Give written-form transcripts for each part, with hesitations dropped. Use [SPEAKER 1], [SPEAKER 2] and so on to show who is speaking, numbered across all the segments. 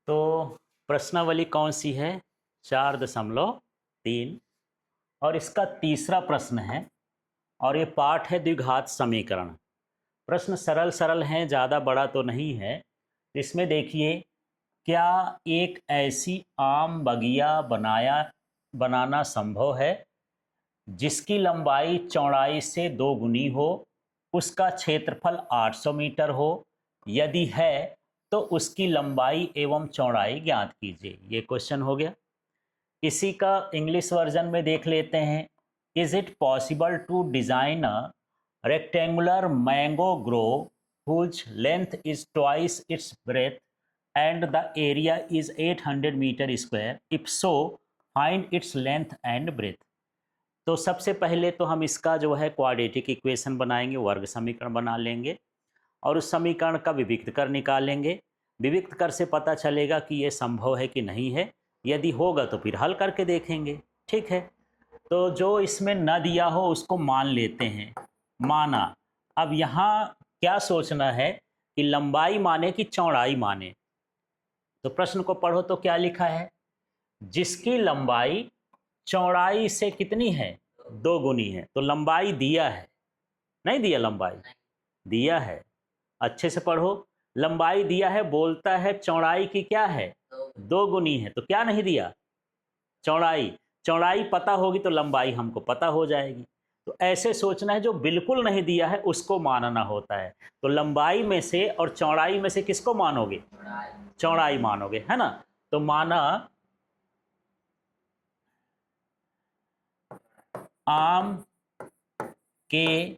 [SPEAKER 1] तो प्रश्नावली कौन सी है? 4.3 और इसका तीसरा प्रश्न है और ये पाठ है द्विघात समीकरण। प्रश्न सरल सरल हैं, ज़्यादा बड़ा तो नहीं है। इसमें देखिए, क्या एक ऐसी आम बगिया बनाना संभव है जिसकी लंबाई चौड़ाई से दो गुनी हो, उसका क्षेत्रफल 800 मीटर हो? यदि है तो उसकी लंबाई एवं चौड़ाई ज्ञात कीजिए। ये क्वेश्चन हो गया। इसी का इंग्लिश वर्जन में देख लेते हैं। Is it possible to design a rectangular mango grove whose length is twice its breadth and the area is 800 metre square? If so find its length and breadth. तो सबसे पहले तो हम इसका जो है क्वाड्रेटिक इक्वेशन बनाएंगे, वर्ग समीकरण बना लेंगे और उस समीकरण का विविक्त कर निकालेंगे। विविक्त कर से पता चलेगा कि ये संभव है कि नहीं है। यदि होगा तो फिर हल करके देखेंगे। ठीक है, तो जो इसमें न दिया हो उसको मान लेते हैं। माना। अब यहाँ क्या सोचना है कि लंबाई माने कि चौड़ाई माने। तो प्रश्न को पढ़ो तो क्या लिखा है? जिसकी लंबाई चौड़ाई से कितनी है? दो गुनी है। तो लंबाई दिया है, नहीं दिया? लंबाई दिया है, अच्छे से पढ़ो। लंबाई दिया है, बोलता है चौड़ाई की क्या है? दो गुनी है। तो क्या नहीं दिया? चौड़ाई। चौड़ाई पता होगी तो लंबाई हमको पता हो जाएगी। तो ऐसे सोचना है, जो बिल्कुल नहीं दिया है उसको मानना होता है। तो लंबाई में से और चौड़ाई में से किसको मानोगे? चौड़ाई मानोगे, है ना? तो माना आम के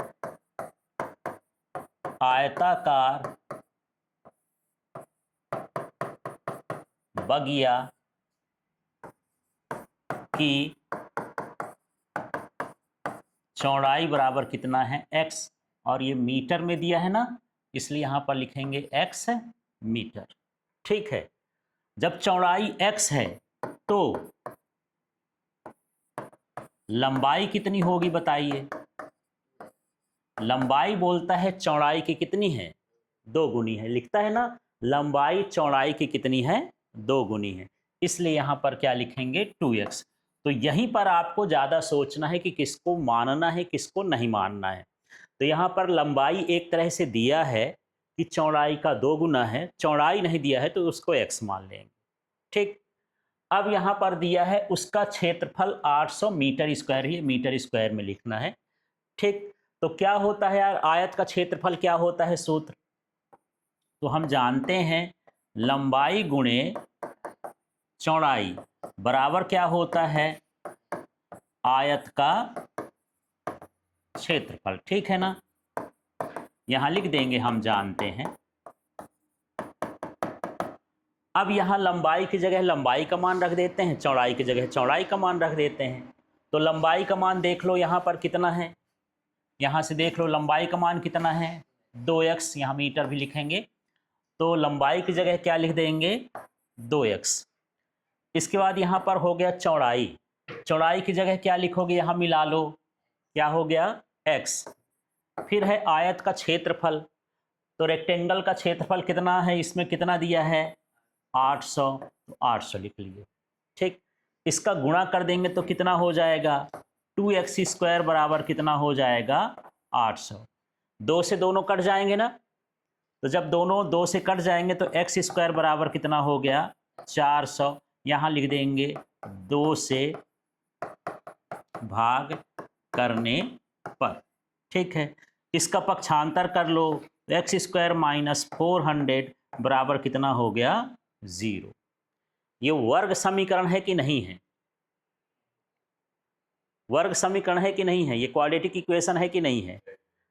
[SPEAKER 1] आयताकार बगिया की चौड़ाई बराबर कितना है? x। और ये मीटर में दिया है ना, इसलिए यहां पर लिखेंगे x है मीटर। ठीक है, जब चौड़ाई x है तो लंबाई कितनी होगी बताइए? लंबाई बोलता है चौड़ाई की कितनी है? दो गुनी है। लिखता है ना, लंबाई चौड़ाई की कितनी है? दो गुनी है। इसलिए यहां पर क्या लिखेंगे? 2x। तो यहीं पर आपको ज़्यादा सोचना है कि किसको मानना है किसको नहीं मानना है। तो यहाँ पर लंबाई एक तरह से दिया है कि चौड़ाई का दो गुना है, चौड़ाई नहीं दिया है तो उसको x मान लेंगे। ठीक। अब यहाँ पर दिया है उसका क्षेत्रफल 800 मीटर स्क्वायर, ही मीटर स्क्वायर में लिखना है। ठीक। तो क्या होता है यार, आयत का क्षेत्रफल क्या होता है? सूत्र तो हम जानते हैं, लंबाई गुणे चौड़ाई बराबर क्या होता है? आयत का क्षेत्रफल। ठीक है ना? यहां लिख देंगे, हम जानते हैं। अब यहां लंबाई की जगह लंबाई का मान रख देते हैं, चौड़ाई की जगह चौड़ाई का मान रख देते हैं। तो लंबाई का मान देख लो यहां पर कितना है, यहां से देख लो लंबाई का मान कितना है? 2x। यहां मीटर भी लिखेंगे तो लंबाई की जगह क्या लिख देंगे? 2x। इसके बाद यहां पर हो गया चौड़ाई। चौड़ाई की जगह क्या लिखोगे? यहां मिला लो, क्या हो गया? x। फिर है आयत का क्षेत्रफल। तो रेक्टेंगल का क्षेत्रफल कितना है? इसमें कितना दिया है? 800। तो 800 लिख लिए। ठीक। इसका गुणा कर देंगे तो कितना हो जाएगा? 2x स्क्वायर बराबर कितना हो जाएगा? 800। दो से दोनों कट जाएंगे ना, तो जब दोनों दो से कट जाएंगे तो x स्क्वायर बराबर कितना हो गया? 400। यहाँ लिख देंगे 2 से भाग करने पर। ठीक है, इसका पक्षांतर कर लो, एक्स स्क्वायर माइनस 400 बराबर कितना हो गया? 0। ये वर्ग समीकरण है कि नहीं है? वर्ग समीकरण है कि नहीं है? ये क्वाड्रेटिक इक्वेशन है कि नहीं है?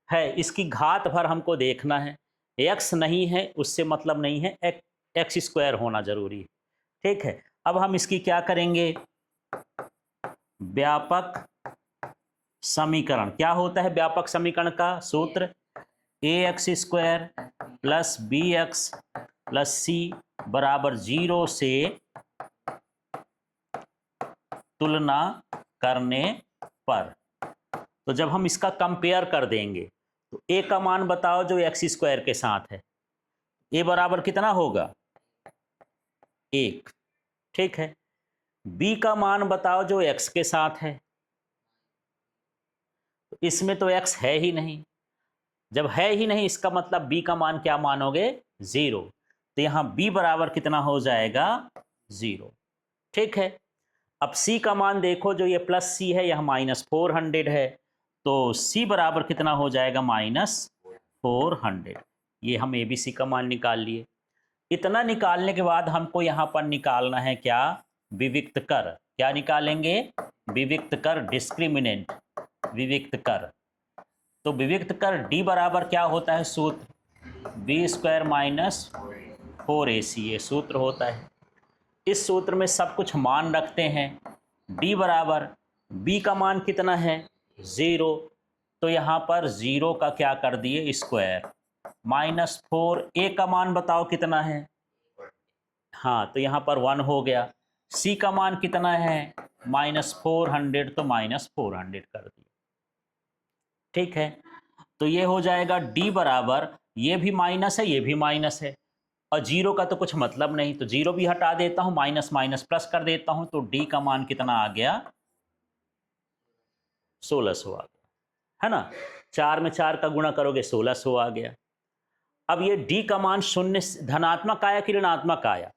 [SPEAKER 1] है। इसकी घात भर हमको देखना है। एक्स नहीं है उससे मतलब नहीं है, एक्स स्क्वायर होना जरूरी है। ठीक है, अब हम इसकी क्या करेंगे? व्यापक समीकरण। क्या होता है व्यापक समीकरण का सूत्र? A x square plus B x plus C बराबर 0 से तुलना करने पर। तो जब हम इसका कंपेयर कर देंगे तो ए का मान बताओ जो एक्स स्क्वायर के साथ है। ए बराबर कितना होगा? 1। ठीक है, b का मान बताओ जो x के साथ है। इसमें तो x है ही नहीं, जब है ही नहीं इसका मतलब b का मान क्या मानोगे? 0। तो यहाँ b बराबर कितना हो जाएगा? 0। ठीक है, अब c का मान देखो, जो ये प्लस c है, यह -400 है, तो c बराबर कितना हो जाएगा? -400। ये हम ABC का मान निकाल लिए। इतना निकालने के बाद हमको यहाँ पर निकालना है क्या? विविक्त कर। क्या निकालेंगे? विविक्त कर, डिस्क्रिमिनेंट, विविक्त कर। तो विविक्त कर d बराबर क्या होता है सूत्र? b² - 4ac, ये सूत्र होता है। इस सूत्र में सब कुछ मान रखते हैं। d बराबर, b का मान कितना है? 0, तो यहाँ पर 0 का क्या कर दिए? स्क्वायर, -4। a का मान बताओ कितना है? हाँ, तो यहाँ पर 1 हो गया। c का मान कितना है? -400, तो -400 कर दिया। ठीक है, तो ये हो जाएगा d बराबर, ये भी माइनस है, ये भी माइनस है, और 0 का तो कुछ मतलब नहीं, तो 0 भी हटा देता हूँ, माइनस माइनस प्लस कर देता हूँ, तो d का मान कितना आ गया? 1600 आ गया, है ना। 4 में 4 का गुणा करोगे 1600 आ गया। अब ये d का मान शून्य, धनात्मक आया कि ऋणात्मक आया?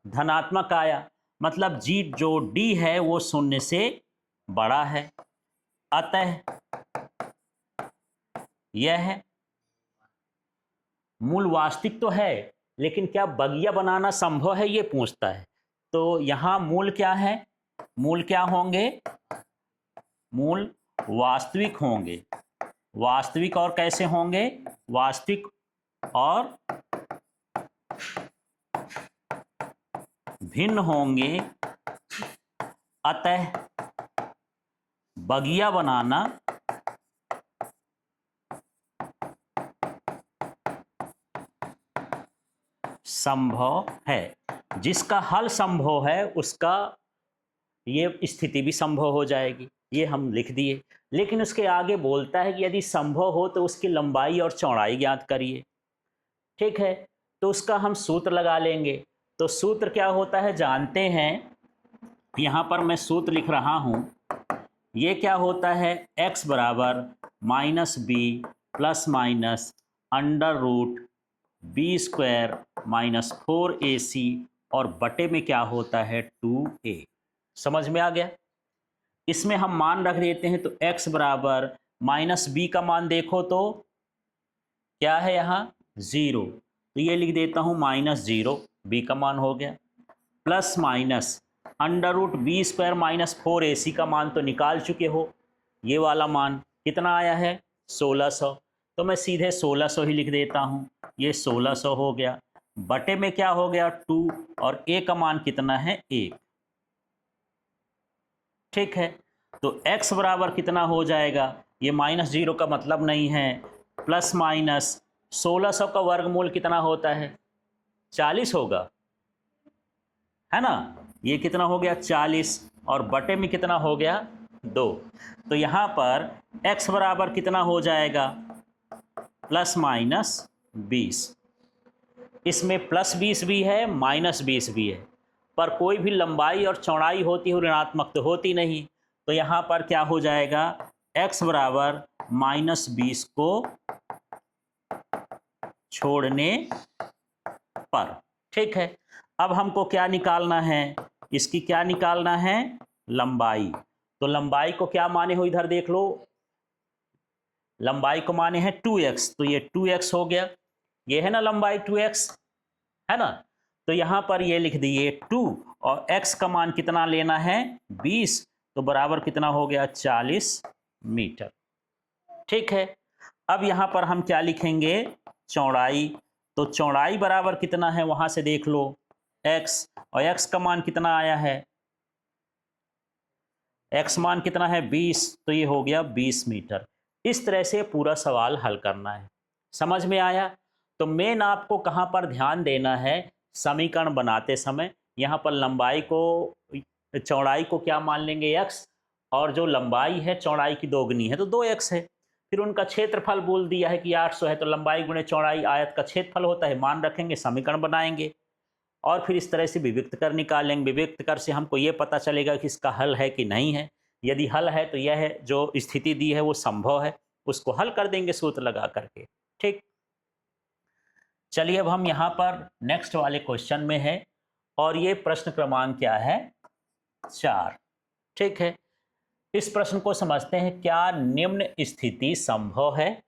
[SPEAKER 1] धनात्मक आया, मतलब जी जो d है वो शून्य से बड़ा है। अतः यह है मूल वास्तविक तो है, लेकिन क्या बगिया बनाना संभव है, ये पूछता है। तो यहाँ मूल क्या है? मूल क्या होंगे? मूल वास्तविक होंगे। वास्तविक और कैसे होंगे? वास्तविक और भिन्न होंगे। अतः बगिया बनाना संभव है। जिसका हल संभव है उसका ये स्थिति भी संभव हो जाएगी, ये हम लिख दिए। लेकिन उसके आगे बोलता है कि यदि संभव हो तो उसकी लंबाई और चौड़ाई ज्ञात करिए। ठीक है, तो उसका हम सूत्र लगा लेंगे। तो सूत्र क्या होता है जानते हैं, यहाँ पर मैं सूत्र लिख रहा हूँ। ये क्या होता है? x बराबर -b plus minus √b² - 4ac, और बटे में क्या होता है? 2a। समझ में आ गया? इसमें हम मान रख देते हैं, तो x बराबर -b का मान देखो तो क्या है यहाँ? 0, तो ये लिख देता हूँ -0, b का मान हो गया, प्लस माइनस √b² - 4ac का मान तो निकाल चुके हो। ये वाला मान कितना आया है? 1600, तो मैं सीधे 1600 ही लिख देता हूँ। ये 1600 हो गया, बटे में क्या हो गया? 2, और a का मान कितना है? 1। ठीक है, तो x बराबर कितना हो जाएगा? ये -0 का मतलब नहीं है, प्लस माइनस 1600 का वर्गमूल कितना होता है? 40 होगा, है ना। ये कितना हो गया? 40, और बटे में कितना हो गया? 2। तो यहाँ पर x बराबर कितना हो जाएगा? ±20। इसमें +20 भी है, -20 भी है, पर कोई भी लंबाई और चौड़ाई होती है ऋणात्मक तो होती नहीं। तो यहाँ पर क्या हो जाएगा? x बराबर -20 को छोड़ने पर। ठीक है, अब हमको क्या निकालना है? इसकी क्या निकालना है? लंबाई। तो लंबाई को क्या माने हो? इधर देख लो, लंबाई को माने हैं 2x, तो ये 2x हो गया। ये है ना लंबाई 2x, है ना। तो यहाँ पर ये लिख दिए 2, और x का मान कितना लेना है? 20, तो बराबर कितना हो गया? 40 मीटर। ठीक है, अब यहाँ पर हम क्या लिखेंगे? चौड़ाई। तो चौड़ाई बराबर कितना है वहाँ से देख लो, x, और x का मान कितना आया है? x मान कितना है? 20, तो ये हो गया 20 मीटर। इस तरह से पूरा सवाल हल करना है। समझ में आया? तो मेन आपको कहाँ पर ध्यान देना है समीकरण बनाते समय, यहाँ पर लंबाई को, चौड़ाई को क्या मान लेंगे? x, और जो लंबाई है चौड़ाई की दोगुनी है तो 2x है। फिर उनका क्षेत्रफल बोल दिया है कि 800 है, तो लंबाई गुणे चौड़ाई आयत का क्षेत्रफल होता है, मान रखेंगे, समीकरण बनाएंगे। और फिर इस तरह से विविक्त कर निकालेंगे। विविक्त कर से हमको ये पता चलेगा कि इसका हल है कि नहीं है। यदि हल है तो यह है जो स्थिति दी है वो संभव है, उसको हल कर देंगे सूत्र लगा करके। ठीक, चलिए अब हम यहाँ पर नेक्स्ट वाले क्वेश्चन में है और ये प्रश्न क्रमांक क्या है, 4। ठीक है, इस प्रश्न को समझते हैं। क्या निम्न स्थिति संभव है?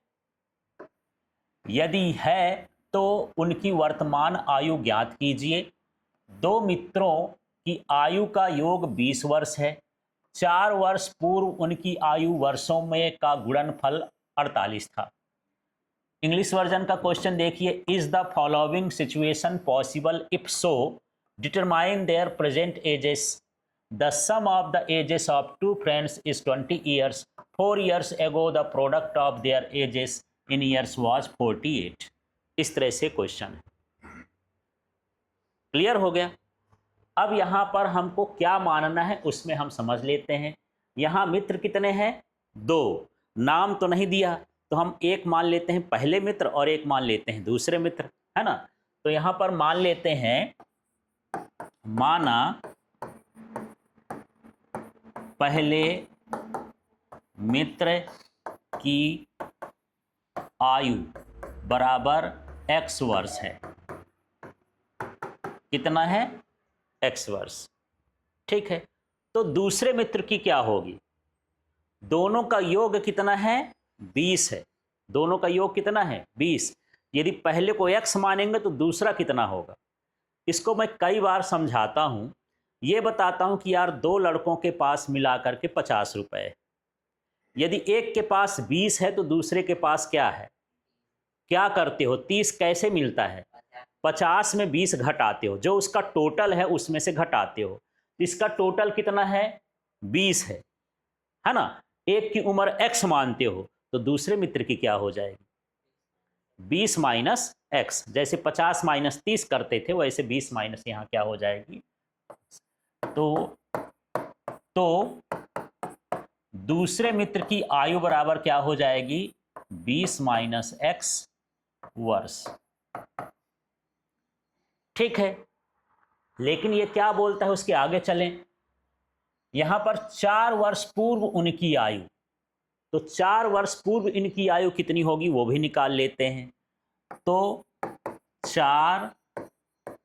[SPEAKER 1] यदि है तो उनकी वर्तमान आयु ज्ञात कीजिए। 2 मित्रों की आयु का योग 20 वर्ष है। 4 वर्ष पूर्व उनकी आयु वर्षों में का गुणनफल 48 था। इंग्लिश वर्जन का क्वेश्चन देखिए। Is the following situation possible? If so determine their present ages. The sum of the ages of 2 friends is 20 years. 4 years ago the product of their ages in years was 48. इस तरह से question है। Clear हो गया? अब यहाँ पर हमको क्या मानना है उसमें हम समझ लेते हैं। यहाँ मित्र कितने हैं? 2। नाम तो नहीं दिया तो हम एक मान लेते हैं पहले मित्र और एक मान लेते हैं दूसरे मित्र, है ना। तो यहाँ पर मान लेते हैं, माना पहले मित्र की आयु बराबर x वर्ष है। कितना है? x वर्ष। ठीक है, तो दूसरे मित्र की क्या होगी? दोनों का योग कितना है? 20 है। दोनों का योग कितना है? 20। यदि पहले को x मानेंगे तो दूसरा कितना होगा? इसको मैं कई बार समझाता हूं। ये बताता हूं कि यार 2 लड़कों के पास मिलाकर के 50 रुपए है। यदि एक के पास 20 है तो दूसरे के पास क्या है? क्या करते हो? 30 कैसे मिलता है? 50 में 20 घटाते हो, जो उसका टोटल है उसमें से घटाते हो। इसका टोटल कितना है? 20 है ना। एक की उम्र x मानते हो तो दूसरे मित्र की क्या हो जाएगी? 20 माइनस x। जैसे 50 माइनस 30 करते थे वैसे 20 माइनस यहाँ क्या हो जाएगी? तो दूसरे मित्र की आयु बराबर क्या हो जाएगी? 20 माइनस x वर्ष। ठीक है, लेकिन ये क्या बोलता है उसके आगे चलें। यहां पर 4 वर्ष पूर्व उनकी आयु, तो 4 वर्ष पूर्व इनकी आयु कितनी होगी वो भी निकाल लेते हैं। तो 4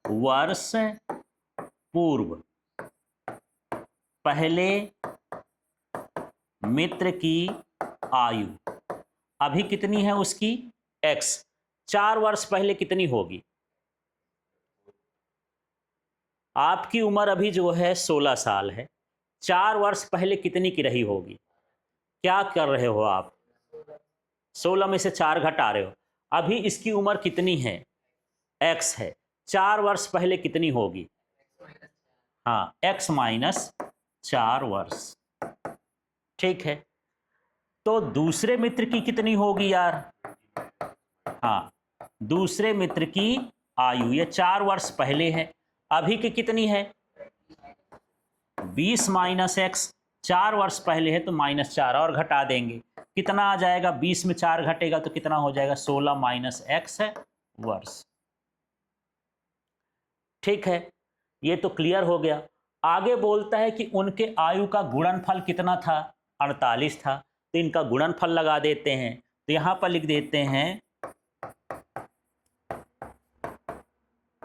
[SPEAKER 1] वर्ष पूर्व पहले मित्र की आयु अभी कितनी है उसकी? x। 4 वर्ष पहले कितनी होगी? आपकी उम्र अभी जो है 16 साल है। 4 वर्ष पहले कितनी की रही होगी? क्या कर रहे हो आप? 16 में से 4 घटा रहे हो। अभी इसकी उम्र कितनी है? x है। 4 वर्ष पहले कितनी होगी? हाँ, x माइनस 4 वर्ष। ठीक है, तो दूसरे मित्र की कितनी होगी यार? हाँ, दूसरे मित्र की आयु ये 4 वर्ष पहले है। अभी की कितनी है? 20 माइनस x। 4 वर्ष पहले है तो -4 और घटा देंगे। कितना आ जाएगा? 20 में 4 घटेगा तो कितना हो जाएगा? 16 माइनस x है वर्ष। ठीक है, ये तो क्लियर हो गया। आगे बोलता है कि उनके आयु का गुणनफल कितना था? 48 था। तो इनका गुणनफल लगा देते हैं। तो यहां पर लिख देते हैं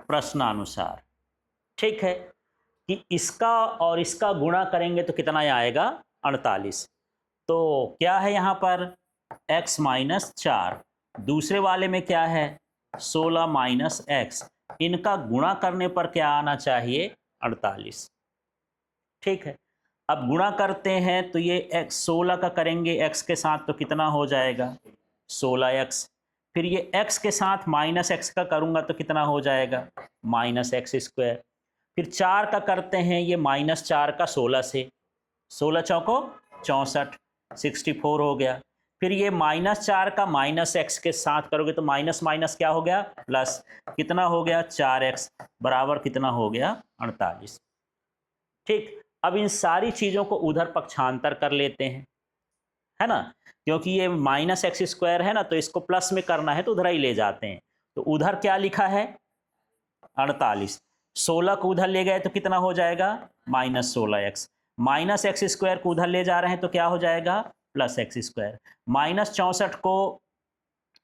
[SPEAKER 1] प्रश्नानुसार। ठीक है, कि इसका और इसका गुणा करेंगे तो कितना आएगा? 48। तो क्या है यहाँ पर? x minus 4। दूसरे वाले में क्या है? 16 माइनस x। इनका गुणा करने पर क्या आना चाहिए? 48। ठीक है, अब गुणा करते हैं तो ये x 16 का करेंगे x के साथ तो कितना हो जाएगा? 16x। फिर ये x के साथ माइनस x का करूँगा तो कितना हो जाएगा? Minus x square. फिर 4 का करते हैं, ये -4 का 16 से, 16 चौको 64, 64 हो गया। फिर ये -4 का -x के साथ करोगे तो माइनस माइनस क्या हो गया? प्लस। कितना हो गया? 4x बराबर कितना हो गया? 48। ठीक, अब इन सारी चीज़ों को उधर पक्षांतर कर लेते हैं, है ना, क्योंकि ये -x स्क्वायर है ना, तो इसको प्लस में करना है तो उधर ही ले जाते हैं। तो उधर क्या लिखा है? 48। 16 को उधर ले गए तो कितना हो जाएगा, -16x। -x² को उधर ले जा रहे हैं तो क्या हो जाएगा, +x²। -64 को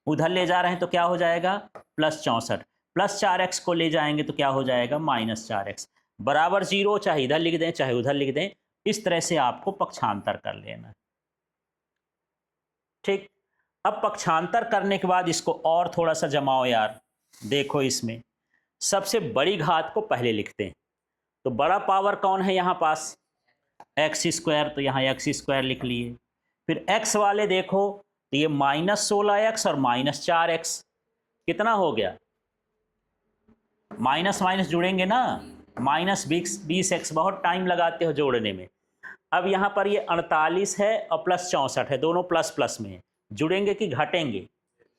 [SPEAKER 1] उधर ले जा रहे हैं तो क्या हो जाएगा, +64। +4x को ले जाएंगे तो क्या हो जाएगा, -4x। बराबर 0, चाहे इधर लिख दें चाहे उधर लिख दें, इस तरह से आपको पक्षांतर कर लेना है। ठीक, अब पक्षांतर करने के बाद इसको और थोड़ा सा जमाओ यार। देखो इसमें सबसे बड़ी घात को पहले लिखते हैं, तो बड़ा पावर कौन है यहाँ पास, x², तो यहाँ x² लिख लिए। फिर x वाले देखो तो ये -16x और -4x, कितना हो गया, माइनस माइनस जुड़ेंगे ना, -20x। बहुत टाइम लगाते हो जोड़ने में। अब यहाँ पर ये 48 है और +64 है, दोनों प्लस प्लस में है, जुड़ेंगे कि घटेंगे,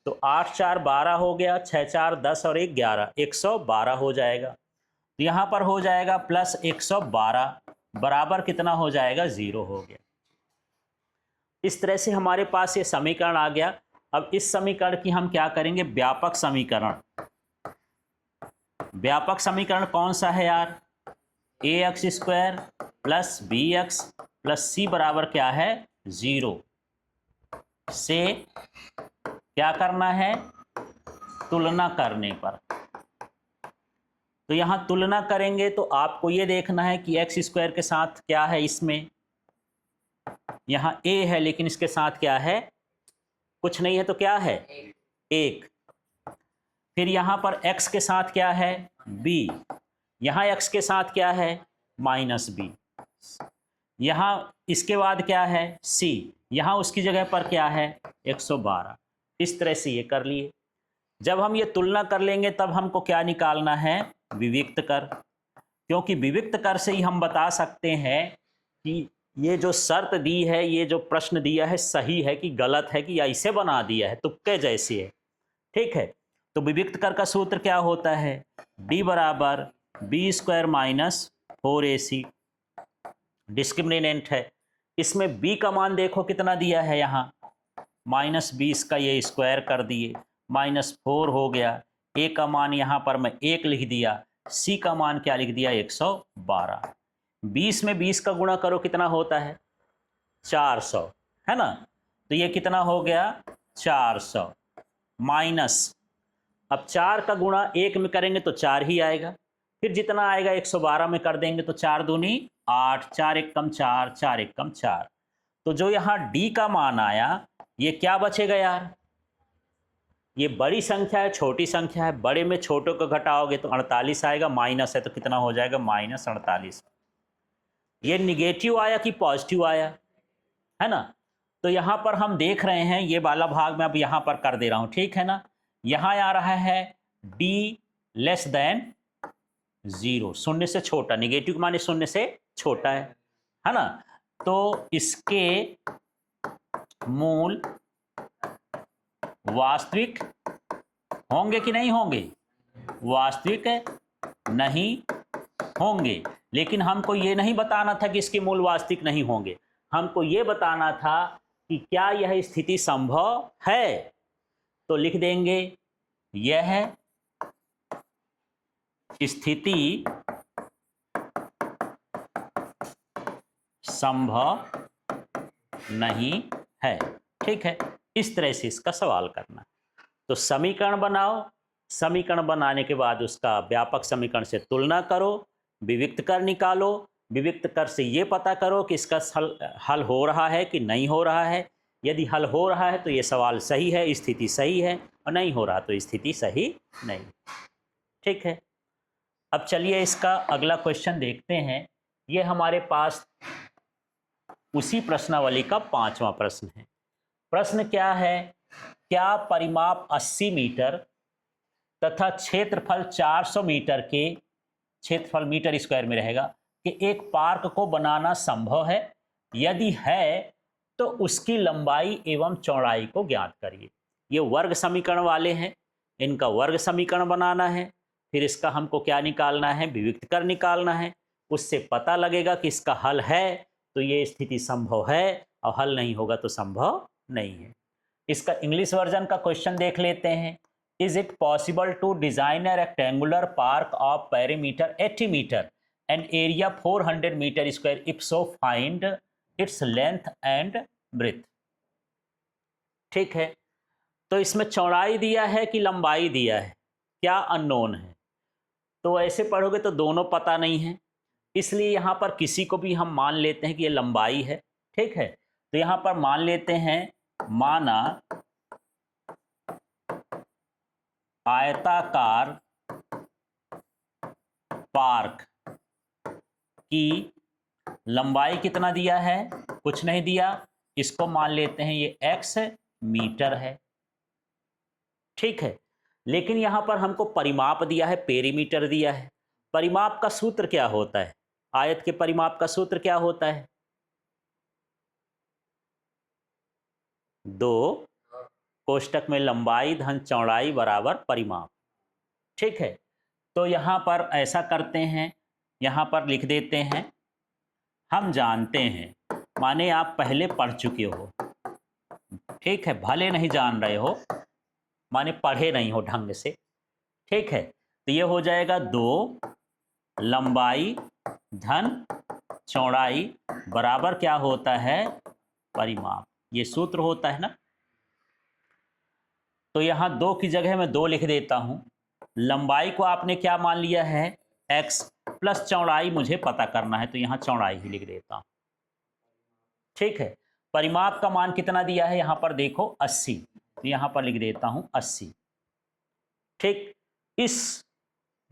[SPEAKER 1] तो 8 4 12 हो गया, 6 4 10 और 1 11, 112 हो जाएगा। तो यहाँ पर हो जाएगा +112 बराबर कितना हो जाएगा, 0 हो गया। इस तरह से हमारे पास ये समीकरण आ गया। अब इस समीकरण की हम क्या करेंगे, व्यापक समीकरण। व्यापक समीकरण कौन सा है यार, ax² + bx + c बराबर क्या है, 0 से क्या करना है, तुलना करने पर। तो यहां तुलना करेंगे तो आपको ये देखना है कि x² के साथ क्या है, इसमें यहां a है लेकिन इसके साथ क्या है, कुछ नहीं है, तो क्या है, 1। फिर यहां पर x के साथ क्या है, b। यहां x के साथ क्या है, -b। यहां इसके बाद क्या है, c। यहां उसकी जगह पर क्या है, 112। इस तरह से ये कर लिए। जब हम ये तुलना कर लेंगे तब हमको क्या निकालना है, विविक्त कर। क्योंकि विविक्त कर से ही हम बता सकते हैं कि ये जो शर्त दी है, ये जो प्रश्न दिया है, सही है कि गलत है, कि ऐसे बना दिया है, तुक्के जैसे है। ठीक है, तो विविक्त कर का सूत्र क्या होता है, d बराबर b² - 4ac। डिस्क्रिमिनेंट है, इसमें b का मान देखो कितना दिया है, यहाँ -20 का ये स्क्वायर कर दिए, -4 हो गया। a का मान यहाँ पर मैं 1 लिख दिया, c का मान क्या लिख दिया, 112। 20 में 20 का गुणा करो, कितना होता है, 400, है ना। तो ये कितना हो गया, 400 माइनस, अब 4 का गुणा 1 में करेंगे तो 4 ही आएगा। फिर जितना आएगा 112 में कर देंगे तो 4 दूनी 8, 4 1 कम 4, 4 1 कम 4। तो जो यहाँ d का मान आया, ये क्या बचेगा यार, ये बड़ी संख्या है छोटी संख्या है, बड़े में छोटे को घटाओगे तो 48 आएगा, माइनस है तो कितना हो जाएगा, -48। ये निगेटिव आया कि पॉजिटिव आया, है ना। तो यहाँ पर हम देख रहे हैं, ये वाला भाग मैं अब यहाँ पर कर दे रहा हूँ, ठीक है ना। यहाँ आ रहा है d <0, 0 से छोटा, निगेटिव माने 0 से छोटा है ना। तो इसके मूल वास्तविक होंगे कि नहीं होंगे, वास्तविक नहीं होंगे। लेकिन हमको ये नहीं बताना था कि इसके मूल वास्तविक नहीं होंगे, हमको ये बताना था कि क्या यह स्थिति संभव है। तो लिख देंगे, यह स्थिति संभव नहीं है। ठीक है, इस तरह से इसका सवाल करना। तो समीकरण बनाओ, समीकरण बनाने के बाद उसका व्यापक समीकरण से तुलना करो, विविक्त कर निकालो, विविक्त कर से ये पता करो कि इसका हल हो रहा है कि नहीं हो रहा है। यदि हल हो रहा है तो ये सवाल सही है, स्थिति सही है, और नहीं हो रहा तो स्थिति सही नहीं। ठीक है, अब चलिए इसका अगला क्वेश्चन देखते हैं। ये हमारे पास उसी प्रश्नावली का 5वां प्रश्न है। प्रश्न क्या है, क्या परिमाप 80 मीटर तथा क्षेत्रफल 400 मीटर के, क्षेत्रफल मीटर स्क्वायर में रहेगा, कि एक पार्क को बनाना संभव है? यदि है तो उसकी लंबाई एवं चौड़ाई को ज्ञात करिए। ये वर्ग समीकरण वाले हैं, इनका वर्ग समीकरण बनाना है। फिर इसका हमको क्या निकालना है, विविक्त कर निकालना है। उससे पता लगेगा कि इसका हल है तो ये स्थिति संभव है, और हल नहीं होगा तो संभव नहीं है। इसका इंग्लिश वर्जन का क्वेश्चन देख लेते हैं। Is it possible to design a rectangular park of perimeter 80 metre and area 400 metre square, if so find its length and breadth. ठीक है, तो इसमें चौड़ाई दिया है कि लंबाई दिया है, क्या अननोन है। तो ऐसे पढ़ोगे तो दोनों पता नहीं है, इसलिए यहाँ पर किसी को भी हम मान लेते हैं कि ये लंबाई है। ठीक है, तो यहाँ पर मान लेते हैं, माना आयताकार पार्क की लंबाई कितना दिया है, कुछ नहीं दिया, इसको मान लेते हैं ये x मीटर है। ठीक है, लेकिन यहां पर हमको परिमाप दिया है, पेरीमीटर दिया है। परिमाप का सूत्र क्या होता है, आयत के परिमाप का सूत्र क्या होता है, 2 कोष्टक में लंबाई धन चौड़ाई बराबर परिमाप। ठीक है, तो यहां पर ऐसा करते हैं, यहां पर लिख देते हैं, हम जानते हैं, माने आप पहले पढ़ चुके हो। ठीक है, भले नहीं जान रहे हो, माने पढ़े नहीं हो ढंग से। ठीक है, तो ये हो जाएगा 2 लंबाई धन चौड़ाई बराबर क्या होता है, परिमाप। ये सूत्र होता है ना। तो यहाँ 2 की जगह मैं 2 लिख देता हूँ। लंबाई को आपने क्या मान लिया है, x, प्लस चौड़ाई मुझे पता करना है, तो यहाँ चौड़ाई ही लिख देता हूँ। ठीक है, परिमाप का मान कितना दिया है, यहाँ पर देखो 80, तो यहाँ पर लिख देता हूँ 80। ठीक, इस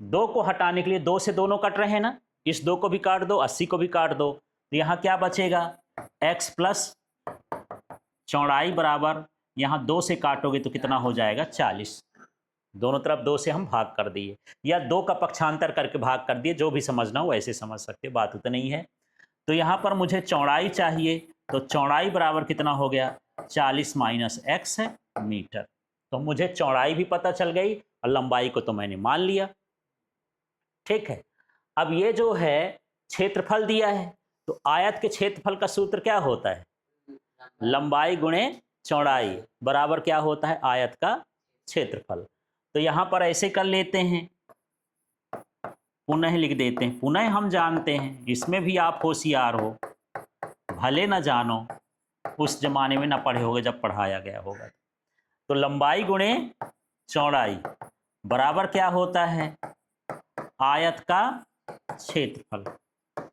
[SPEAKER 1] 2 को हटाने के लिए 2 से दोनों कट रहे हैं ना, इस 2 को भी काट दो, 80 को भी काट दो, तो यहाँ क्या बचेगा, x प्लस चौड़ाई बराबर, यहाँ 2 से काटोगे तो कितना हो जाएगा, 40। दोनों तरफ 2 से हम भाग कर दिए, या 2 का पक्षांतर करके भाग कर दिए, जो भी समझना हो वैसे समझ सकते, बात उतनी ही है। तो यहाँ पर मुझे चौड़ाई चाहिए, तो चौड़ाई बराबर कितना हो गया, 40 माइनस x है मीटर। तो मुझे चौड़ाई भी पता चल गई और लंबाई को तो मैंने मान लिया। ठीक है, अब ये जो है क्षेत्रफल दिया है, तो आयत के क्षेत्रफल का सूत्र क्या होता है, लंबाई गुणे चौड़ाई बराबर क्या होता है, आयत का क्षेत्रफल। तो यहां पर ऐसे कर लेते हैं, पुनः लिख देते हैं, पुनः हम जानते हैं, इसमें भी आप होशियार हो, भले न जानो, उस जमाने में ना पढ़े होगे जब पढ़ाया गया होगा। तो लंबाई गुणे चौड़ाई बराबर क्या होता है, आयत का क्षेत्रफल।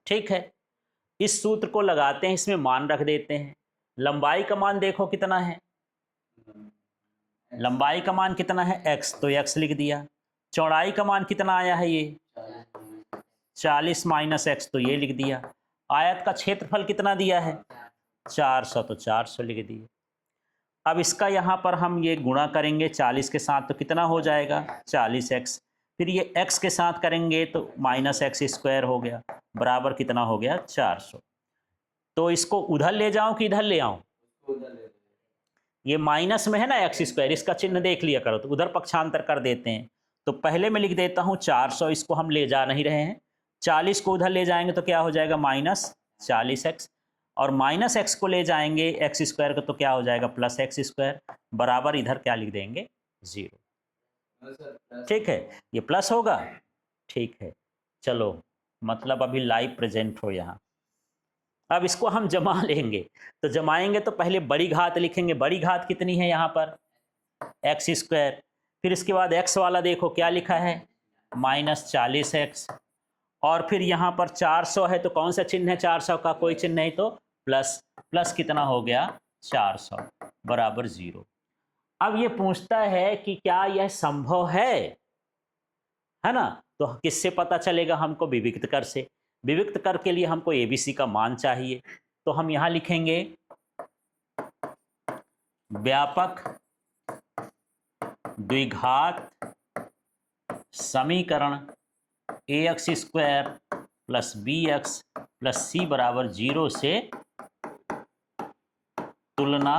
[SPEAKER 1] ठीक है, इस सूत्र को लगाते हैं, इसमें मान रख देते हैं। लंबाई का मान देखो कितना है, लंबाई का मान कितना है x, तो x लिख दिया। चौड़ाई का मान कितना आया है, ये 40 माइनस x, तो ये लिख दिया। आयत का क्षेत्रफल कितना दिया है 400, तो 400 लिख दिए। अब इसका यहाँ पर हम ये गुणा करेंगे 40 के साथ, तो कितना हो जाएगा 40x, फिर ये x के साथ करेंगे तो माइनस एक्स स्क्वायर हो गया, बराबर कितना हो गया 400। तो इसको उधर ले जाऊं कि इधर ले आऊं, ये माइनस में है ना एक्स स्क्वायर, इसका चिन्ह देख लिया करो, तो उधर पक्षांतर कर देते हैं। तो पहले मैं लिख देता हूँ 400, इसको हम ले जा नहीं रहे हैं, 40 को उधर ले जाएंगे तो क्या हो जाएगा माइनस 40x, और माइनस एक्स को ले जाएंगे एक्स स्क्वायर को तो क्या हो जाएगा प्लस एक्स स्क्वायर, बराबर इधर क्या लिख देंगे 0। ठीक है, ये प्लस होगा। ठीक है, चलो, मतलब अभी लाइव प्रेजेंट हो यहाँ। अब इसको हम जमा लेंगे, तो जमाएंगे तो पहले बड़ी घात लिखेंगे, बड़ी घात कितनी है यहाँ पर एक्स स्क्वायर, फिर इसके बाद एक्स वाला देखो क्या लिखा है माइनस 40x, और फिर यहाँ पर 400 है तो कौन सा चिन्ह है 400 का, कोई चिन्ह नहीं, तो प्लस, प्लस कितना हो गया 400 बराबर 0। अब ये पूछता है कि क्या यह संभव है ना, तो किससे पता चलेगा हमको, विविक्त कर से। विविक्त कर के लिए हमको ABC का मान चाहिए, तो हम यहाँ लिखेंगे व्यापक द्विघात समीकरण ax square plus bx plus c बराबर 0 से तुलना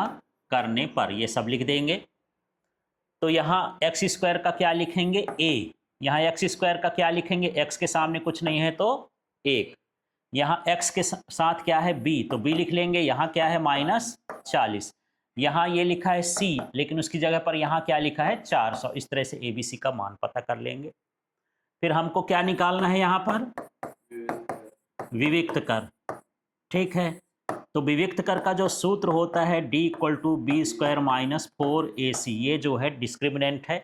[SPEAKER 1] करने पर, ये सब लिख देंगे। तो यहाँ एक्स स्क्वायर का क्या लिखेंगे a, यहाँ एक्स स्क्वायर का क्या लिखेंगे, x के सामने कुछ नहीं है तो 1, यहाँ x के साथ क्या है b, तो b लिख लेंगे। यहाँ क्या है माइनस 40, यहाँ ये लिखा है C, लेकिन उसकी जगह पर यहाँ क्या लिखा है 400। इस तरह से ABC का मान पता कर लेंगे। फिर हमको क्या निकालना है यहाँ पर, विविक्त कर। ठीक है, तो विविक्त कर का जो सूत्र होता है D = B² - 4AC, ये जो है डिस्क्रिमिनेंट है।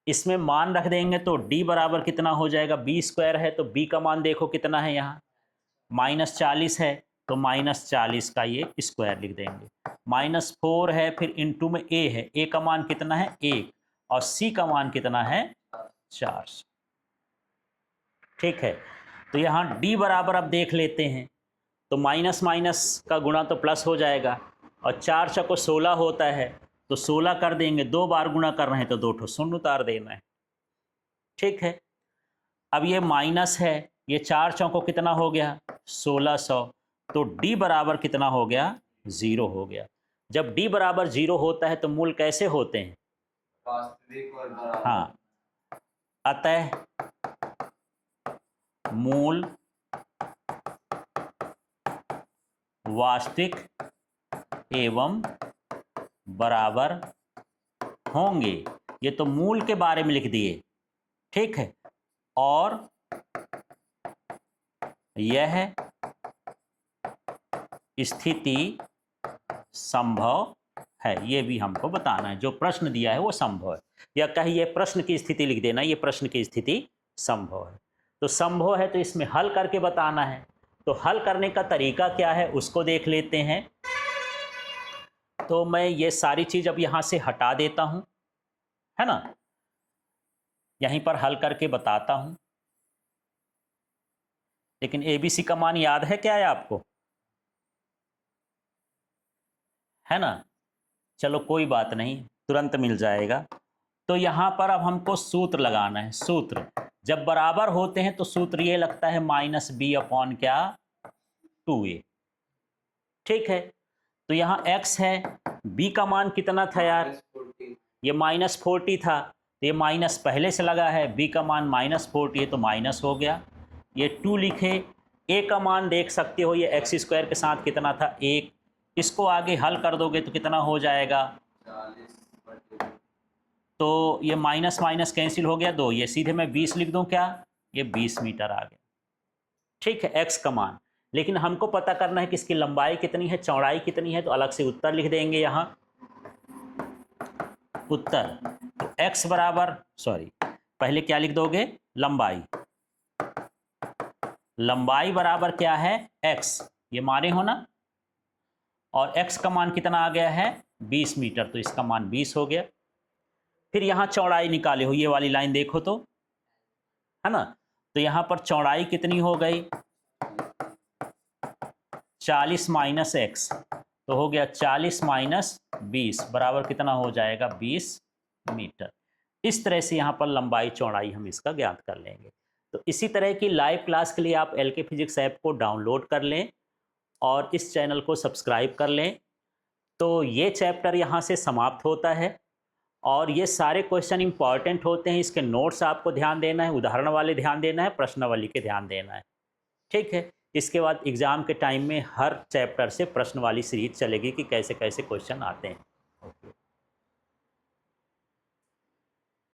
[SPEAKER 1] इसमें मान रख देंगे तो D बराबर कितना हो जाएगा, B² है तो B का मान देखो कितना है, यहाँ -40 है तो -40 का ये स्क्वायर लिख देंगे। -4 है, फिर इंटू में A है, A का मान कितना है 1 और C का मान कितना है 400। ठीक है, तो यहाँ D बराबर अब देख लेते हैं, तो माइनस माइनस का गुणा तो प्लस हो जाएगा और 4 को 16 होता है तो 16 कर देंगे, 2 बार गुणा कर रहे हैं तो 2 ठो शून्य उतार देना है। ठीक है, अब ये माइनस है, ये 4 चौकों कितना हो गया 1600, तो D बराबर कितना हो गया 0 हो गया। जब D बराबर 0 होता है तो मूल कैसे होते हैं,
[SPEAKER 2] वास्तविक और बराबर।
[SPEAKER 1] हाँ, अतः मूल वास्तविक एवं बराबर होंगे। ये तो मूल के बारे में लिख दिए। ठीक है, और यह स्थिति संभव है, ये भी हमको बताना है। जो प्रश्न दिया है वो संभव है, या कहिए प्रश्न की स्थिति लिख देना, ये प्रश्न की स्थिति संभव है। तो संभव है तो इसमें हल करके बताना है। तो हल करने का तरीका क्या है उसको देख लेते हैं। तो मैं ये सारी चीज़ अब यहाँ से हटा देता हूँ, है ना, यहीं पर हल करके बताता हूँ। लेकिन ABC का मान याद है क्या है आपको, है ना? चलो कोई बात नहीं, तुरंत मिल जाएगा। तो यहाँ पर अब हमको सूत्र लगाना है। सूत्र जब बराबर होते हैं तो सूत्र ये लगता है -B/2A। ठीक है, तो यहाँ x है, B का मान कितना था यार, ये -40 था, तो ये माइनस पहले से लगा है, B का मान -40 है तो माइनस हो गया। ये 2 लिखे, A का मान देख सकते हो, ये x² के साथ कितना था 1, इसको आगे हल कर दोगे तो कितना हो जाएगा, तो ये माइनस माइनस कैंसिल हो गया 2, ये सीधे मैं 20 लिख दूं क्या, ये 20 मीटर आ गया। ठीक है, x का मान। लेकिन हमको पता करना है कि इसकी लंबाई कितनी है, चौड़ाई कितनी है, तो अलग से उत्तर लिख देंगे यहाँ। उत्तर तो x बराबर, सॉरी पहले क्या लिख दोगे, लंबाई। लंबाई बराबर क्या है x, ये माने हो ना, और x का मान कितना आ गया है 20 मीटर, तो इसका मान 20 हो गया। फिर यहाँ चौड़ाई निकाले हो, ये वाली लाइन देखो तो, है ना, तो यहाँ पर चौड़ाई कितनी हो गई 40 - x, तो हो गया 40 - 20 बराबर कितना हो जाएगा 20 मीटर। इस तरह से यहाँ पर लंबाई चौड़ाई हम इसका ज्ञात कर लेंगे। तो इसी तरह की लाइव क्लास के लिए आप LK फिजिक्स ऐप को डाउनलोड कर लें और इस चैनल को सब्सक्राइब कर लें। तो ये चैप्टर यहाँ से समाप्त होता है और ये सारे क्वेश्चन इंपॉर्टेंट होते हैं। इसके नोट्स आपको ध्यान देना है, उदाहरण वाले ध्यान देना है, प्रश्नावली के ध्यान देना है। ठीक है, इसके बाद एग्ज़ाम के टाइम में हर चैप्टर से प्रश्न वाली सीरीज चलेगी कि कैसे कैसे क्वेश्चन आते हैं।